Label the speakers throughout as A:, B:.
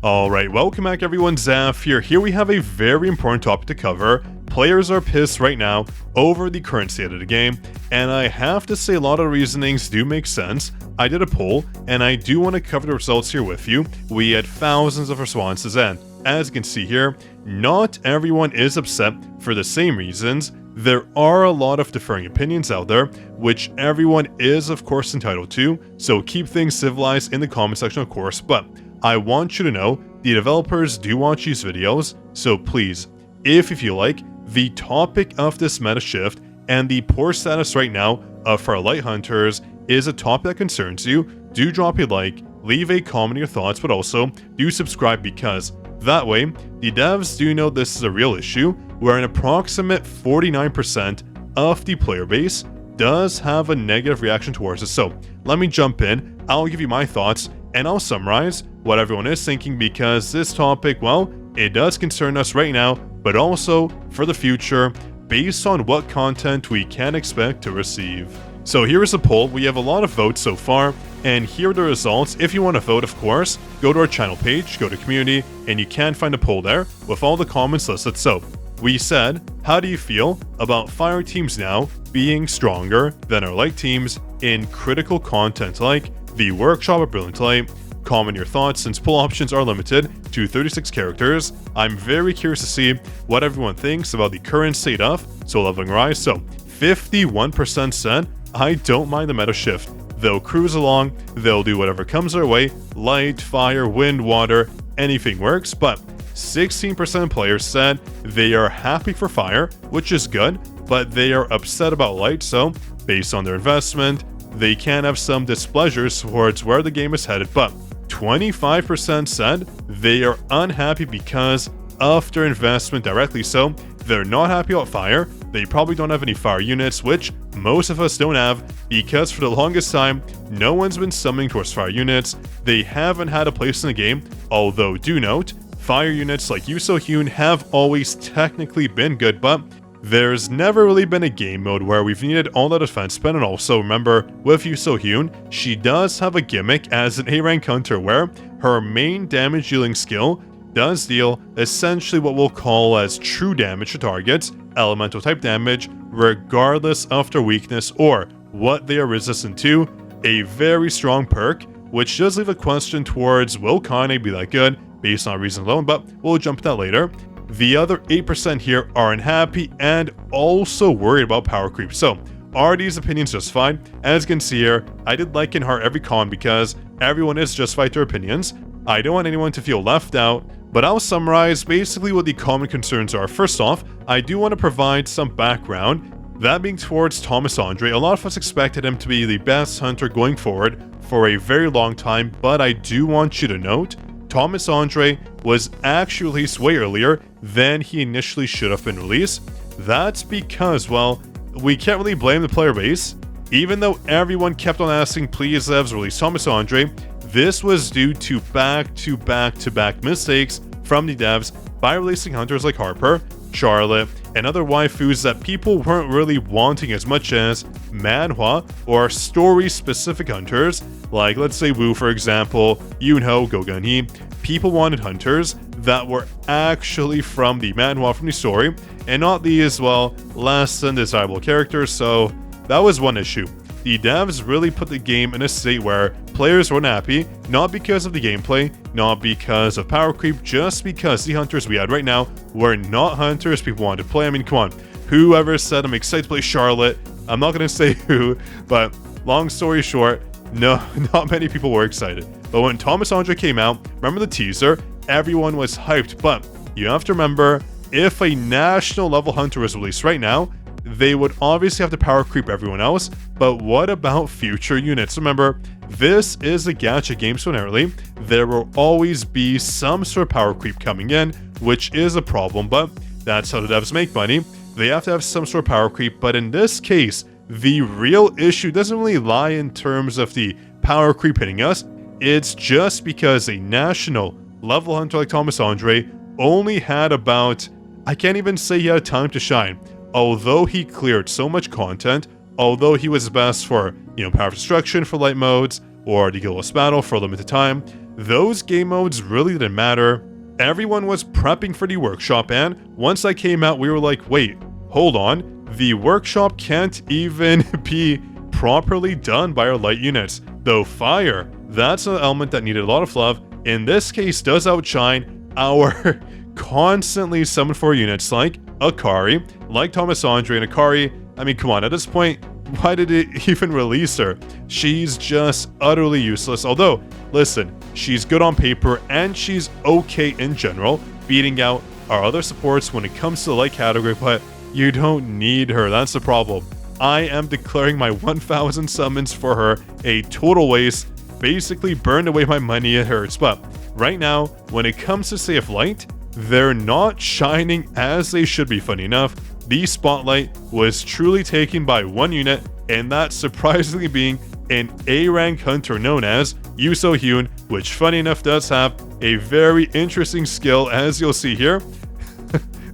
A: Alright, welcome back everyone, Zaf here. Here we have a very important topic to cover. Players are pissed right now over the current state of the game, and I have to say a lot of reasonings do make sense. I did a poll, and I do want to cover the results here with you. We had thousands of responses, and as you can see here, not everyone is upset for the same reasons. There are a lot of differing opinions out there, which everyone is of course entitled to, so keep things civilized in the comment section of course, but I want you to know the developers do watch these videos, so please, if you feel like the topic of this meta shift and the poor status right now of our light hunters is a topic that concerns you, do drop a like, leave a comment of your thoughts, but also do subscribe because that way the devs do know this is a real issue where an approximate 49% of the player base does have a negative reaction towards it. So let me jump in, I'll give you my thoughts, and I'll summarize what everyone is thinking because this topic, well, it does concern us right now, but also for the future, based on what content we can expect to receive. So here is the poll. We have a lot of votes so far, and here are the results. If you want to vote, of course, go to our channel page, go to community, and you can find a poll there with all the comments listed. So we said, how do you feel about fire teams now being stronger than our light teams in critical content like the workshop of Brilliant Light? Comment your thoughts since poll options are limited to 36 characters. I'm very curious to see what everyone thinks about the current state of Soul Leveling Rise. So 51% said, I don't mind the meta shift. They'll cruise along, they'll do whatever comes their way, light, fire, wind, water, anything works, but 16% of players said they are happy for fire, which is good, but they are upset about light, so based on their investment, they can have some displeasure towards where the game is headed, but 25% said they are unhappy because of their investment directly, so they're not happy about fire. They probably don't have any fire units, which most of us don't have because for the longest time, no one's been summoning towards fire units. They haven't had a place in the game, although do note, fire units like Yuso Hyun have always technically been good, but there's never really been a game mode where we've needed all that defense spend, and also remember, with Yuso Hyun, she does have a gimmick as an A-rank hunter where her main damage dealing skill does deal essentially what we'll call as true damage to targets, elemental type damage, regardless of their weakness or what they are resistant to, a very strong perk, which does leave a question towards will KANAE be that good based on reason alone, but we'll jump to that later. The other 8% here are unhappy and also worried about power creep. So, are these opinions justified? As you can see here, I did like and heart every comment because everyone is justified their opinions. I don't want anyone to feel left out, but I'll summarize basically what the common concerns are. First off, I do want to provide some background. That being towards Thomas Andre, a lot of us expected him to be the best hunter going forward for a very long time, but I do want you to note, Thomas Andre was actually released way earlier than he initially should have been released. That's because, well, we can't really blame the player base. Even though everyone kept on asking please devs release Thomas Andre, this was due to back-to-back mistakes from the devs by releasing hunters like Harper, Charlotte, and other waifus that people weren't really wanting as much as manhwa or story-specific hunters, like let's say Wu for example, Yunho, Gogunhee. People wanted hunters that were actually from the manhwa, from the story, and not these, well, less than desirable characters, so that was one issue. The devs really put the game in a state where players weren't happy, not because of the gameplay, not because of power creep, just because the hunters we had right now were not hunters people wanted to play. I mean, come on, whoever said I'm excited to play Charlotte, I'm not going to say who, but long story short, no, not many people were excited. But when Thomas Andre came out, remember the teaser, everyone was hyped, but you have to remember, if a national level hunter was released right now, they would obviously have to power creep everyone else, but what about future units? Remember, this is a gacha game, so inherently, there will always be some sort of power creep coming in, which is a problem, but that's how the devs make money. They have to have some sort of power creep, but in this case, the real issue doesn't really lie in terms of the power creep hitting us. It's just because a national level hunter like Thomas Andre only had about, I can't even say he had time to shine. Although he cleared so much content, although he was best for, power of destruction for light modes, or the Guildless Battle for a limited time, those game modes really didn't matter. Everyone was prepping for the workshop, and once I came out, we were like, wait, hold on, the workshop can't even be properly done by our light units. Though fire, that's an element that needed a lot of love, in this case does outshine our constantly summoned for units like AKARI, like Thomas Andre and AKARI. I mean, come on, at this point, why did it even release her? She's just utterly useless. Although, listen, she's good on paper and she's okay in general, beating out our other supports when it comes to the light category, but you don't need her, that's the problem. I am declaring my 1000 summons for her a total waste, basically burned away my money, it hurts. But right now, when it comes to Safe Light, they're not shining as they should be. Funny enough, the spotlight was truly taken by one unit, and that surprisingly being an A-rank hunter known as Yuso Hyun, which funny enough does have a very interesting skill, as you'll see here.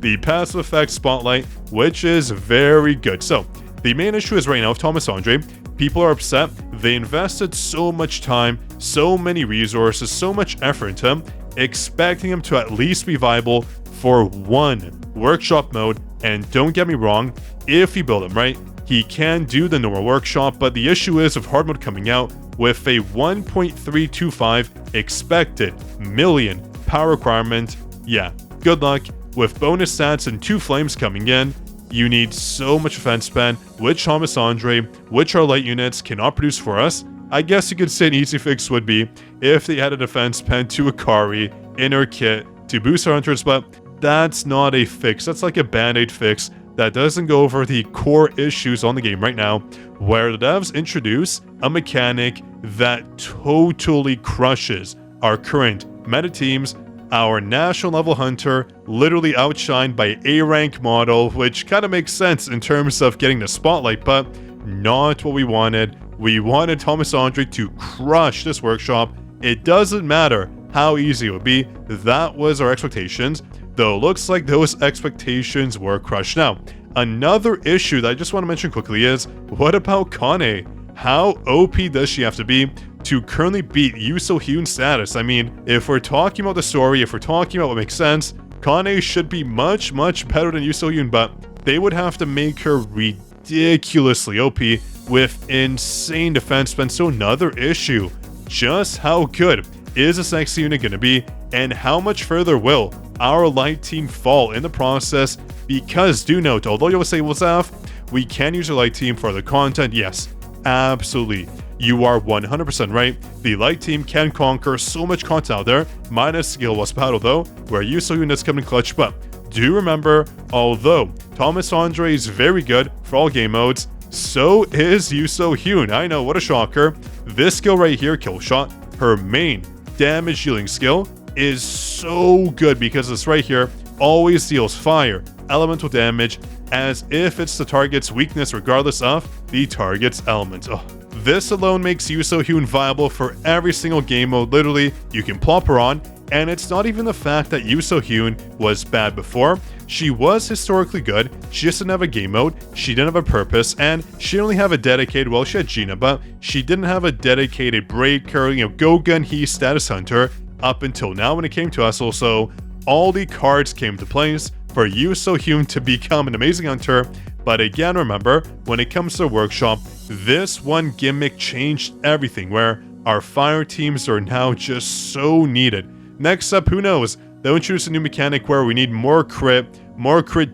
A: The passive effect spotlight, which is very good. So the main issue is right now with Thomas Andre, people are upset. They invested so much time, so many resources, so much effort into him, expecting him to at least be viable for one workshop mode. And don't get me wrong, if you build him right, he can do the normal workshop, but the issue is with hard mode coming out with a 1.325 expected million power requirement, yeah, good luck. With bonus stats and 2 flames coming in, you need so much defense spend, which Thomas Andre, which our light units cannot produce for us. I guess you could say an easy fix would be if they added a defense pen to AKARI in her kit to boost our hunters, but that's not a fix. That's like a band-aid fix that doesn't go over the core issues on the game right now, where the devs introduce a mechanic that totally crushes our current meta teams. Our national level hunter literally outshined by A-rank model, which kind of makes sense in terms of getting the spotlight, but not what we wanted. We wanted Thomas Andre to crush this workshop. It doesn't matter how easy it would be. That was our expectations, though looks like those expectations were crushed. Now, another issue that I just want to mention quickly is, what about KANAE? How OP does she have to be to currently beat Yuso Hyun's status? I mean, if we're talking about the story, if we're talking about what makes sense, KANAE should be much better than Yuso Hyun, but they would have to make her ridiculously OP with insane defense spend. So another issue, just how good is this next unit going to be, and how much further will our light team fall in the process? Because do note, although you'll say, well, Zaf, we can use a light team for the content. Yes, absolutely. You are 100% right. The light team can conquer so much content out there, minus skill was battle though, where Yuso units come in clutch. But do remember, although Thomas Andre is very good for all game modes, so is Yuso Hyun. I know, what a shocker. This skill right here, Kill Shot, her main damage dealing skill, is so good because this right here always deals fire, elemental damage, as if it's the target's weakness regardless of the target's element. Oh, this alone makes Yuso Hyun viable for every single game mode. Literally, you can plop her on, and it's not even the fact that Yuso Hyun was bad before. She was historically good, she just didn't have a game mode, she didn't have a purpose, and she didn't really have a dedicated, well, she had Gina, but she didn't have a dedicated breaker, go gun he status hunter up until now when it came to us. Also, all the cards came to place for Yuso Hyun to become an amazing hunter. But again, remember, when it comes to the workshop, this one gimmick changed everything, where our fire teams are now just so needed. Next up, who knows? They'll introduce a new mechanic where we need more crit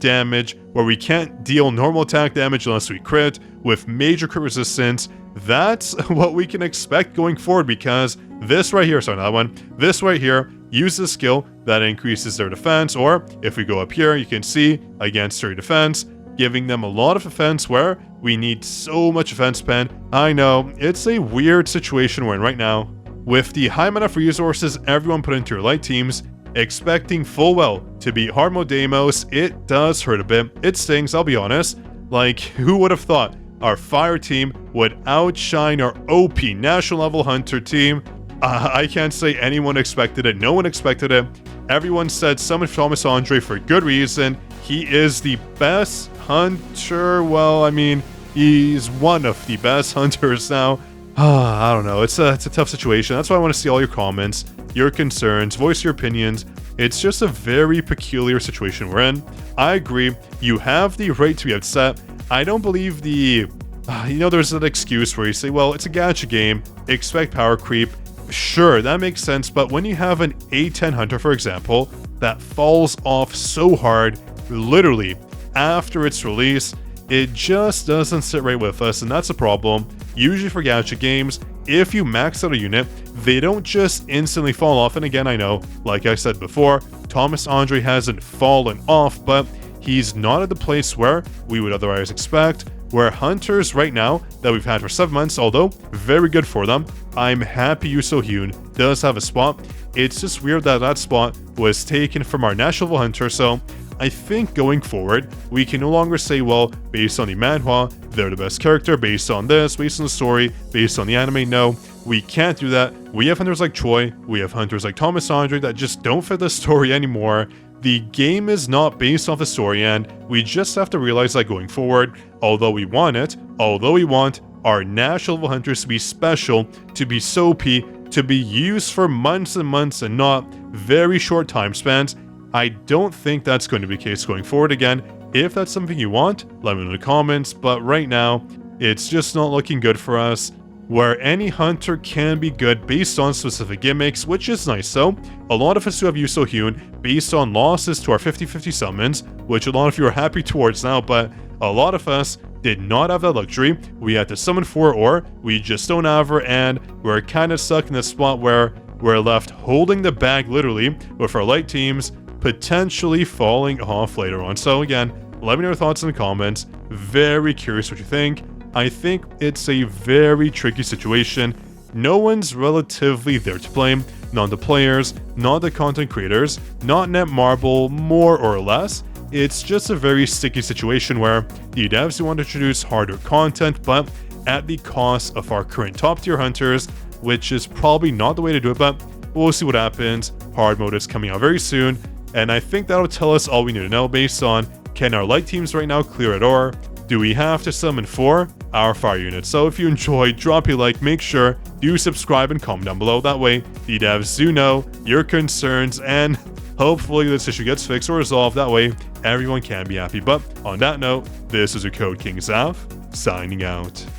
A: damage, where we can't deal normal attack damage unless we crit, with major crit resistance. That's what we can expect going forward, because this right here, sorry, not that one, this right here uses a skill that increases their defense, or if we go up here, you can see against their defense, giving them a lot of defense where we need so much defense spend. I know, it's a weird situation we're in right now. With the high amount of resources everyone put into your light teams, expecting full well to beat hard mode Deimos, it does hurt a bit. It stings, I'll be honest. Like, who would have thought our fire team would outshine our OP national level hunter team? I can't say anyone expected it. No one expected it. Everyone said summon Thomas Andre for good reason. He is the best hunter. Well, I mean, he's one of the best hunters now. I don't know. It's a tough situation. That's why I want to see all your comments. your concerns, voice your opinions. It's just a very peculiar situation we're in. I agree, you have the right to be upset. I don't believe there's an excuse where you say, well, it's a gacha game, expect power creep. Sure, that makes sense, but when you have an A10 hunter, for example, that falls off so hard, literally, after its release, it just doesn't sit right with us, and that's a problem. Usually for gacha games, if you max out a unit, they don't just instantly fall off, and again, I know, like I said before, Thomas Andre hasn't fallen off, but he's not at the place where we would otherwise expect, where hunters right now that we've had for 7 months, although very good for them, I'm happy Yuso Hyun does have a spot. It's just weird that that spot was taken from our national hunter, so I think going forward, we can no longer say, well, based on the manhwa, they're the best character, based on this, based on the story, based on the anime. No, we can't do that. We have hunters like Choi, we have hunters like Thomas Andre that just don't fit the story anymore. The game is not based off the story, and we just have to realize that going forward, although we want our national level hunters to be special, to be so OP, to be used for months and months and not very short time spans, I don't think that's going to be the case going forward. Again, if that's something you want, let me know in the comments, but right now, it's just not looking good for us, where any hunter can be good based on specific gimmicks, which is nice. So, a lot of us who have Yuso Hyun based on losses to our 50-50 summons, which a lot of you are happy towards now, but a lot of us did not have that luxury. We had to summon 4 or we just don't have her, and we're kind of stuck in this spot where we're left holding the bag literally with our light teams potentially falling off later on. So again, let me know your thoughts in the comments. Very curious what you think. I think it's a very tricky situation. No one's relatively there to blame. Not the players, not the content creators, not Netmarble, more or less. It's just a very sticky situation where the devs do want to introduce harder content, but at the cost of our current top tier hunters, which is probably not the way to do it, but we'll see what happens. Hard mode is coming out very soon, and I think that'll tell us all we need to know based on, can our light teams right now clear it, or do we have to summon 4 our fire units? So if you enjoyed, drop a like, make sure you subscribe and comment down below. That way the devs do know your concerns, and hopefully this issue gets fixed or resolved. That way everyone can be happy. But on that note, this is your Code King Zaf, signing out.